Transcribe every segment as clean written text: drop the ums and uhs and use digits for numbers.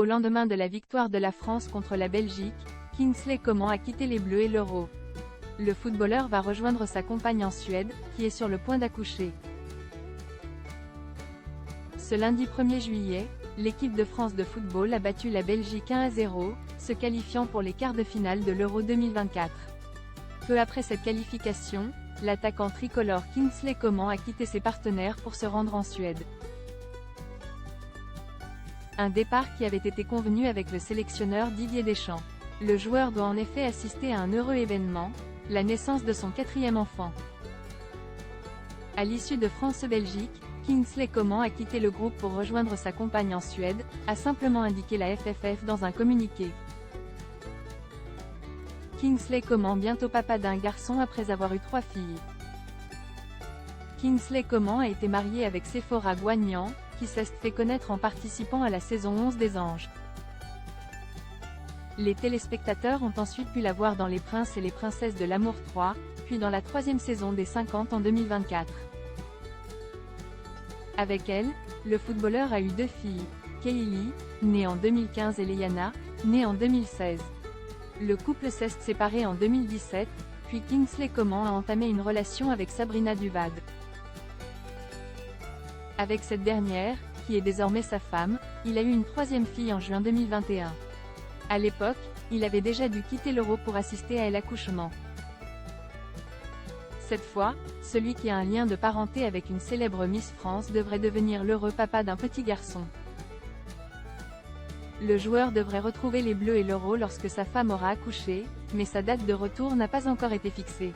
Au lendemain de la victoire de la France contre la Belgique, Kingsley Coman a quitté les Bleus et l'Euro. Le footballeur va rejoindre sa compagne en Suède, qui est sur le point d'accoucher. Ce lundi 1er juillet, l'équipe de France de football a battu la Belgique 1-0, se qualifiant pour les quarts de finale de l'Euro 2024. Peu après cette qualification, l'attaquant tricolore Kingsley Coman a quitté ses partenaires pour se rendre en Suède. Un départ qui avait été convenu avec le sélectionneur Didier Deschamps. Le joueur doit en effet assister à un heureux événement, la naissance de son 4e enfant. À l'issue de France-Belgique, Kingsley Coman a quitté le groupe pour rejoindre sa compagne en Suède, a simplement indiqué la FFF dans un communiqué. Kingsley Coman bientôt papa d'un garçon après avoir eu 3 filles. Kingsley Coman a été marié avec Sephora Guagnan, qui s'est fait connaître en participant à la saison 11 des Anges. Les téléspectateurs ont ensuite pu la voir dans Les Princes et les Princesses de l'Amour 3, puis dans la 3e saison des 50 en 2024. Avec elle, le footballeur a eu 2 filles, Kaylee, née en 2015 et Léana, née en 2016. Le couple s'est séparé en 2017, puis Kingsley Coman a entamé une relation avec Sabrina Duvad. Avec cette dernière, qui est désormais sa femme, il a eu une 3e fille en juin 2021. À l'époque, il avait déjà dû quitter l'Euro pour assister à l'accouchement. Cette fois, celui qui a un lien de parenté avec une célèbre Miss France devrait devenir l'heureux papa d'un petit garçon. Le joueur devrait retrouver les Bleus et l'Euro lorsque sa femme aura accouché, mais sa date de retour n'a pas encore été fixée.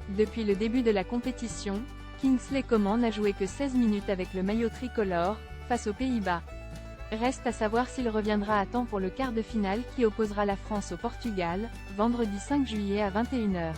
Depuis le début de la compétition, Kingsley Coman n'a joué que 16 minutes avec le maillot tricolore, face aux Pays-Bas. Reste à savoir s'il reviendra à temps pour le quart de finale qui opposera la France au Portugal, vendredi 5 juillet à 21 h.